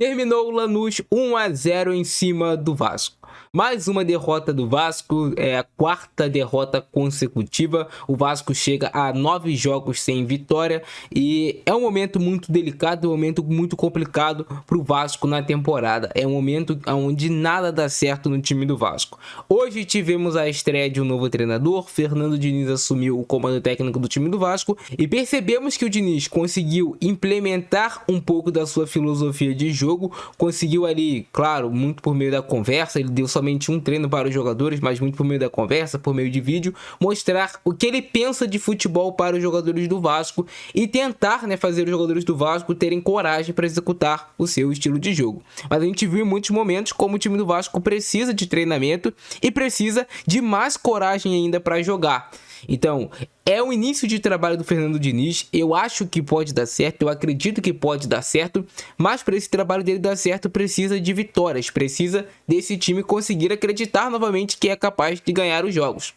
Terminou o Lanús 1-0 em cima do Vasco. Mais uma derrota do Vasco, é a quarta derrota consecutiva. O Vasco chega a 9 jogos sem vitória e é um momento muito delicado, um momento muito complicado para o Vasco na temporada. É um momento onde nada dá certo no time do Vasco. Hoje tivemos a estreia de um novo treinador. Fernando Diniz assumiu o comando técnico do time do Vasco e percebemos que o Diniz conseguiu implementar um pouco da sua filosofia de jogo, conseguiu ali, claro, muito por meio da conversa. Ele deu somente um treino para os jogadores, mas muito por meio da conversa, por meio de vídeo, mostrar o que ele pensa de futebol para os jogadores do Vasco e tentar, fazer os jogadores do Vasco terem coragem para executar o seu estilo de jogo. Mas a gente viu em muitos momentos como o time do Vasco precisa de treinamento e precisa de mais coragem ainda para jogar. Então, é o início de trabalho do Fernando Diniz. Eu acho que pode dar certo, eu acredito que pode dar certo, mas para esse trabalho dele dar certo precisa de vitórias, precisa desse time conseguir acreditar novamente que é capaz de ganhar os jogos.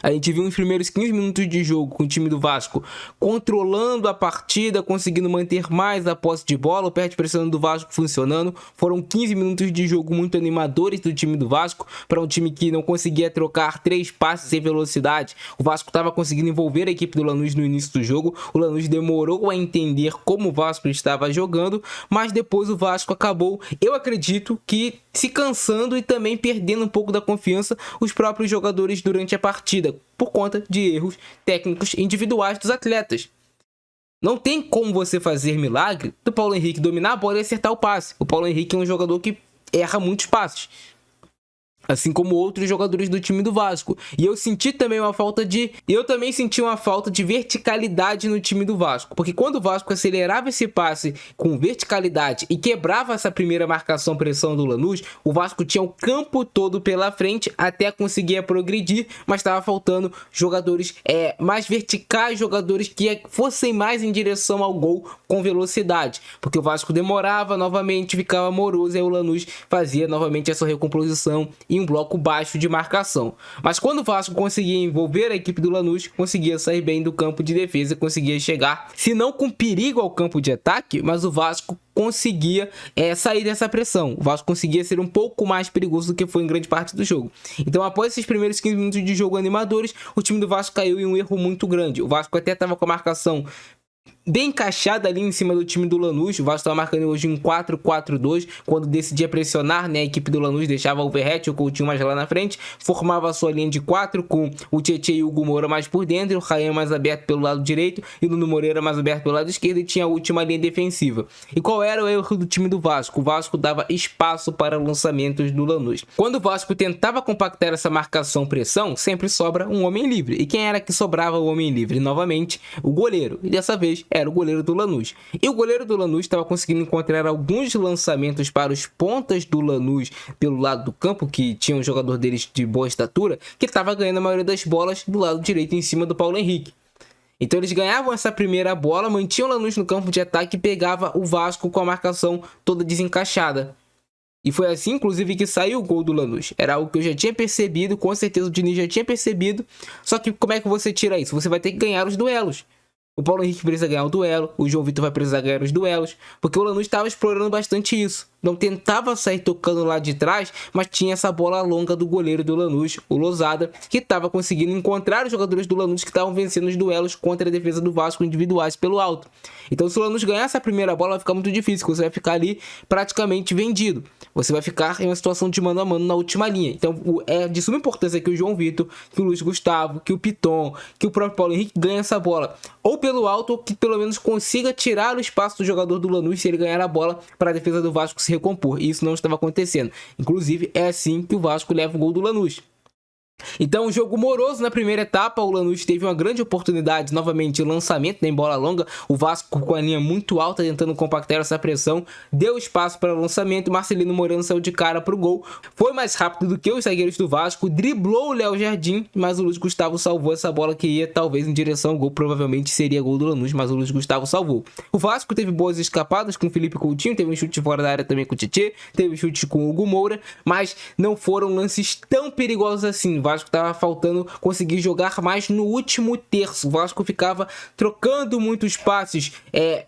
A gente viu nos primeiros 15 minutos de jogo com o time do Vasco controlando a partida, conseguindo manter mais a posse de bola, o pé de pressão do Vasco funcionando. Foram 15 minutos de jogo muito animadores do time do Vasco, para um time que não conseguia trocar 3 passes em velocidade. O Vasco estava conseguindo envolver a equipe do Lanús no início do jogo. O Lanús demorou a entender como o Vasco estava jogando, mas depois o Vasco acabou, eu acredito que se cansando e também perdendo um pouco da confiança os próprios jogadores durante a partida, por conta de erros técnicos individuais dos atletas. Não tem como você fazer milagre do Paulo Henrique dominar a bola e acertar o passe. O Paulo Henrique é um jogador que erra muitos passes, assim como outros jogadores do time do Vasco. E eu senti também uma falta de... verticalidade no time do Vasco. Porque quando o Vasco acelerava esse passe com verticalidade e quebrava essa primeira marcação-pressão do Lanús, o Vasco tinha o campo todo pela frente até conseguir progredir, mas estava faltando jogadores mais verticais, jogadores que fossem mais em direção ao gol com velocidade. Porque o Vasco demorava novamente, ficava moroso, e aí o Lanús fazia novamente essa recomposição em um bloco baixo de marcação. Mas quando o Vasco conseguia envolver a equipe do Lanús, conseguia sair bem do campo de defesa, conseguia chegar, se não com perigo ao campo de ataque, mas o Vasco conseguia sair dessa pressão. O Vasco conseguia ser um pouco mais perigoso do que foi em grande parte do jogo. Então, após esses primeiros 15 minutos de jogo animadores, o time do Vasco caiu em um erro muito grande. O Vasco até estava com a marcação bem encaixada ali em cima do time do Lanús. O Vasco estava marcando hoje um 4-4-2, quando decidia pressionar, a equipe do Lanús deixava o Verratti e o Coutinho mais lá na frente, formava a sua linha de 4 com o Tietê e o Hugo Moura mais por dentro, o Rayan mais aberto pelo lado direito e o Nuno Moreira mais aberto pelo lado esquerdo, e tinha a última linha defensiva. E qual era o erro do time do Vasco? O Vasco dava espaço para lançamentos do Lanús. Quando o Vasco tentava compactar essa marcação-pressão, sempre sobra um homem livre. E quem era que sobrava o homem livre? Novamente, o goleiro. E dessa vez era o goleiro do Lanús. E o goleiro do Lanús estava conseguindo encontrar alguns lançamentos para os pontas do Lanús pelo lado do campo, que tinha um jogador deles de boa estatura, que estava ganhando a maioria das bolas do lado direito em cima do Paulo Henrique. Então eles ganhavam essa primeira bola, mantinham o Lanús no campo de ataque e pegava o Vasco com a marcação toda desencaixada. E foi assim, inclusive, que saiu o gol do Lanús. Era algo que eu já tinha percebido, com certeza o Diniz já tinha percebido. Só que como é que você tira isso? Você vai ter que ganhar os duelos. O Paulo Henrique precisa ganhar o duelo, o João Vitor vai precisar ganhar os duelos, porque o Lanús estava explorando bastante isso. Não tentava sair tocando lá de trás, mas tinha essa bola longa do goleiro do Lanús, o Losada, que estava conseguindo encontrar os jogadores do Lanús que estavam vencendo os duelos contra a defesa do Vasco individuais pelo alto. Então, se o Lanús ganhar essa primeira bola, vai ficar muito difícil, você vai ficar ali praticamente vendido. Você vai ficar em uma situação de mano a mano na última linha. Então, é de suma importância que o João Vitor, que o Luiz Gustavo, que o Piton, que o próprio Paulo Henrique ganhem essa bola. Ou pelo alto, ou que pelo menos consiga tirar o espaço do jogador do Lanús se ele ganhar a bola para a defesa do Vasco se recompor. E isso não estava acontecendo. Inclusive, é assim que o Vasco leva o gol do Lanús. Então, um jogo moroso na primeira etapa. O Lanús teve uma grande oportunidade, novamente, de lançamento em bola longa. O Vasco com a linha muito alta, tentando compactar essa pressão, deu espaço para o lançamento. Marcelino Moreno saiu de cara para o gol. Foi mais rápido do que os zagueiros do Vasco, driblou o Léo Jardim, mas o Luiz Gustavo salvou essa bola que ia talvez em direção ao gol. Provavelmente seria gol do Lanús, mas o Luiz Gustavo salvou. O Vasco teve boas escapadas com o Felipe Coutinho, teve um chute fora da área também com o Tietê, teve um chute com o Hugo Moura, mas não foram lances tão perigosos assim. Vasco estava faltando conseguir jogar mais no último terço. O Vasco ficava trocando muitos passes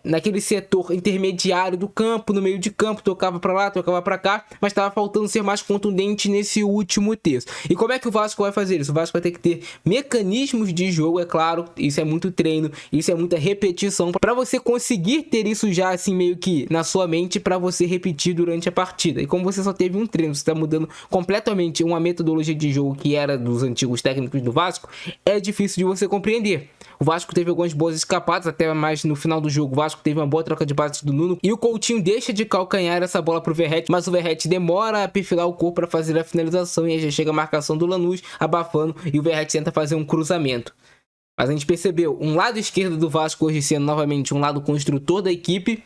naquele setor intermediário do campo, no meio de campo, tocava para lá, tocava para cá, mas estava faltando ser mais contundente nesse último terço. E como é que o Vasco vai fazer isso? O Vasco vai ter que ter mecanismos de jogo, é claro, isso é muito treino, isso é muita repetição, para você conseguir ter isso já assim meio que na sua mente, para você repetir durante a partida. E como você só teve um treino, você está mudando completamente uma metodologia de jogo que era dos antigos técnicos do Vasco, é difícil de você compreender. O Vasco teve algumas boas escapadas, até mais no final do jogo o Vasco teve uma boa troca de passes do Nuno, e o Coutinho deixa de calcanhar essa bola pro Verratti, mas o Verratti demora a perfilar o corpo para fazer a finalização, e aí já chega a marcação do Lanús, abafando, e o Verratti tenta fazer um cruzamento. Mas a gente percebeu um lado esquerdo do Vasco hoje sendo novamente um lado construtor da equipe.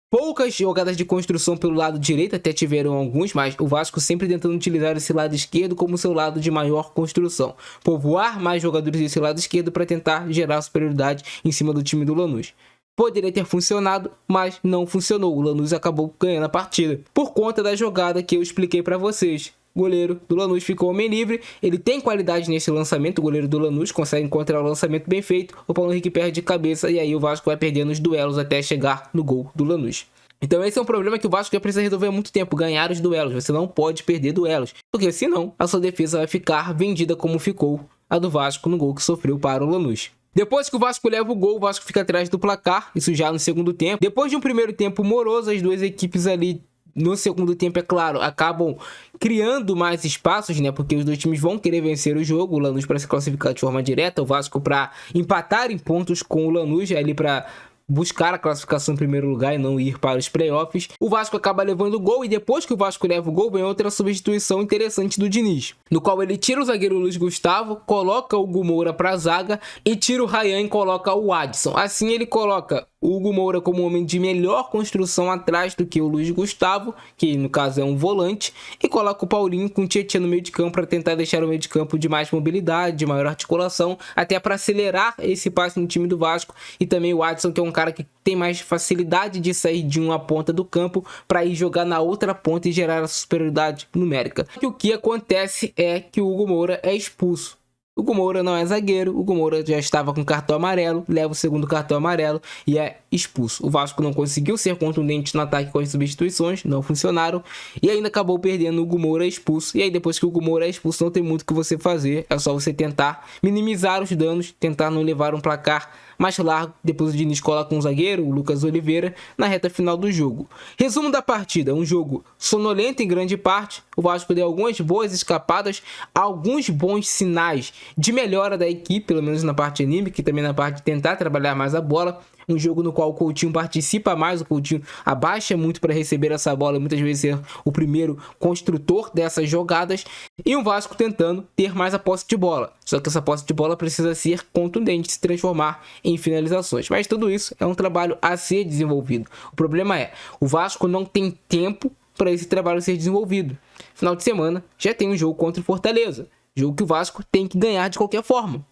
Poucas jogadas de construção pelo lado direito, até tiveram alguns, mas o Vasco sempre tentando utilizar esse lado esquerdo como seu lado de maior construção. Povoar mais jogadores desse lado esquerdo para tentar gerar superioridade em cima do time do Lanús. Poderia ter funcionado, mas não funcionou. O Lanús acabou ganhando a partida por conta da jogada que eu expliquei para vocês. O goleiro do Lanús ficou homem livre, ele tem qualidade nesse lançamento, o goleiro do Lanús consegue encontrar o lançamento bem feito, o Paulo Henrique perde de cabeça e aí o Vasco vai perdendo os duelos até chegar no gol do Lanús. Então esse é um problema que o Vasco já precisa resolver há muito tempo, ganhar os duelos, você não pode perder duelos, porque senão a sua defesa vai ficar vendida como ficou a do Vasco no gol que sofreu para o Lanús. Depois que o Vasco leva o gol, o Vasco fica atrás do placar, isso já no segundo tempo. Depois de um primeiro tempo moroso, as duas equipes ali no segundo tempo, é claro, acabam criando mais espaços, né? Porque os dois times vão querer vencer o jogo. O Lanús para se classificar de forma direta, o Vasco para empatar em pontos com o Lanús, ali para buscar a classificação em primeiro lugar e não ir para os playoffs. O Vasco acaba levando o gol e depois que o Vasco leva o gol, vem outra substituição interessante do Diniz, no qual ele tira o zagueiro Luiz Gustavo, coloca o Hugo Moura para a zaga e tira o Ryan e coloca o Adson. Assim ele coloca o Hugo Moura como um homem de melhor construção atrás do que o Luiz Gustavo, que no caso é um volante, e coloca o Paulinho com o Tietchan no meio de campo para tentar deixar o meio de campo de mais mobilidade, de maior articulação, até para acelerar esse passe no time do Vasco, e também o Adson, que é um cara que tem mais facilidade de sair de uma ponta do campo para ir jogar na outra ponta e gerar a superioridade numérica. E o que acontece é que o Hugo Moura é expulso. O Hugo Moura não é zagueiro, o Hugo Moura já estava com cartão amarelo, leva o segundo cartão amarelo e é expulso. O Vasco não conseguiu ser contundente no ataque com as substituições, não funcionaram e ainda acabou perdendo. O Hugo Moura expulso. E aí depois que o Hugo Moura é expulso, não tem muito o que você fazer, é só você tentar minimizar os danos, tentar não levar um placar mais largo. Depois o Diniz coloca um zagueiro, o Lucas Oliveira, na reta final do jogo. Resumo da partida: um jogo sonolento em grande parte. O Vasco deu algumas boas escapadas, alguns bons sinais de melhora da equipe, pelo menos na parte anímica e também na parte de tentar trabalhar mais a bola. Um jogo no qual o Coutinho participa mais, o Coutinho abaixa muito para receber essa bola e muitas vezes ser o primeiro construtor dessas jogadas. E o Vasco tentando ter mais a posse de bola. Só que essa posse de bola precisa ser contundente, se transformar em finalizações. Mas tudo isso é um trabalho a ser desenvolvido. O problema é, o Vasco não tem tempo para esse trabalho ser desenvolvido. Final de semana já tem um jogo contra o Fortaleza. Jogo que o Vasco tem que ganhar de qualquer forma.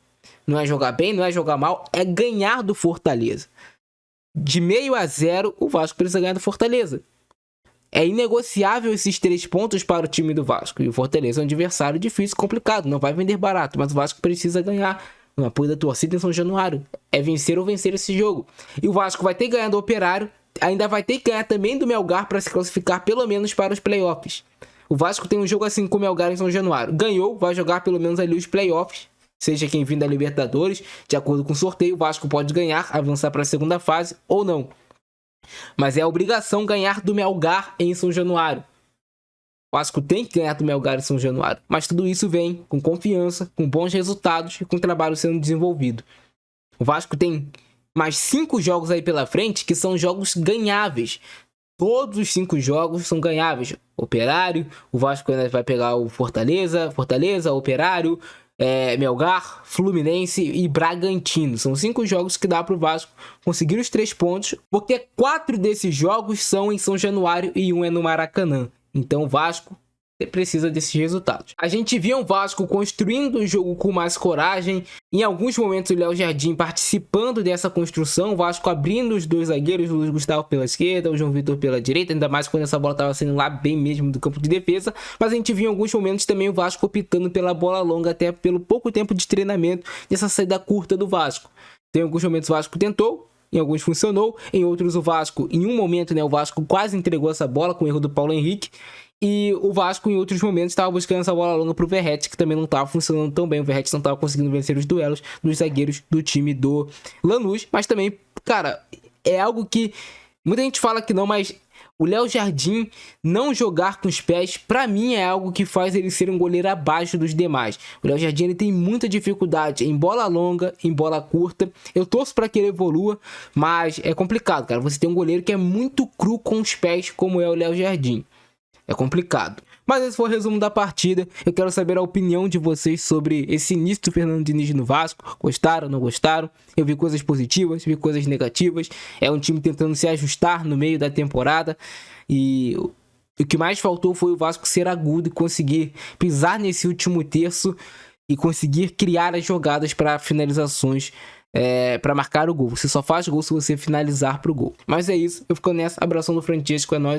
Não é jogar bem, não é jogar mal, é ganhar do Fortaleza. De 0-0, o Vasco precisa ganhar do Fortaleza. É inegociável esses 3 pontos para o time do Vasco. E o Fortaleza é um adversário difícil, complicado, não vai vender barato, mas o Vasco precisa ganhar. No apoio da torcida em São Januário. É vencer ou vencer esse jogo. E o Vasco vai ter que ganhar do Operário, ainda vai ter que ganhar também do Melgar para se classificar pelo menos para os playoffs. O Vasco tem um jogo assim com o Melgar em São Januário. Ganhou, vai jogar pelo menos ali os playoffs. Seja quem vir da Libertadores, de acordo com o sorteio, o Vasco pode ganhar, avançar para a segunda fase ou não. Mas é a obrigação ganhar do Melgar em São Januário. O Vasco tem que ganhar do Melgar em São Januário. Mas tudo isso vem com confiança, com bons resultados e com trabalho sendo desenvolvido. O Vasco tem mais 5 jogos aí pela frente que são jogos ganháveis. Todos os 5 jogos são ganháveis. Operário, o Vasco ainda vai pegar o Fortaleza, Operário, Melgar, Fluminense e Bragantino. São 5 jogos que dá para o Vasco conseguir os 3 pontos, porque 4 desses jogos são em São Januário e 1 é no Maracanã. Então o Vasco precisa desses resultados. A gente via o Vasco construindo o jogo com mais coragem, em alguns momentos o Léo Jardim participando dessa construção, o Vasco abrindo os dois zagueiros, o Luiz Gustavo pela esquerda, o João Vitor pela direita, ainda mais quando essa bola estava saindo lá bem mesmo do campo de defesa, mas a gente via em alguns momentos também o Vasco optando pela bola longa, até pelo pouco tempo de treinamento dessa saída curta do Vasco. Tem alguns momentos o Vasco tentou, em alguns funcionou, em outros o Vasco, em um momento, né, o Vasco quase entregou essa bola com o erro do Paulo Henrique, e o Vasco em outros momentos estava buscando essa bola longa pro Verratti, que também não estava funcionando tão bem, o Verratti não estava conseguindo vencer os duelos dos zagueiros do time do Lanús, mas também, cara, é algo que muita gente fala que não, mas o Léo Jardim não jogar com os pés, pra mim, é algo que faz ele ser um goleiro abaixo dos demais. O Léo Jardim ele tem muita dificuldade em bola longa, em bola curta. Eu torço pra que ele evolua, mas é complicado, cara. Você tem um goleiro que é muito cru com os pés, como é o Léo Jardim. É complicado. Mas esse foi o resumo da partida. Eu quero saber a opinião de vocês sobre esse início do Fernando Diniz no Vasco. Gostaram, não gostaram? Eu vi coisas positivas, vi coisas negativas. É um time tentando se ajustar no meio da temporada. E o que mais faltou foi o Vasco ser agudo e conseguir pisar nesse último terço e conseguir criar as jogadas para finalizações, para marcar o gol. Você só faz gol se você finalizar pro gol. Mas é isso. Eu fico nessa. Abração do Francesco. É nóis.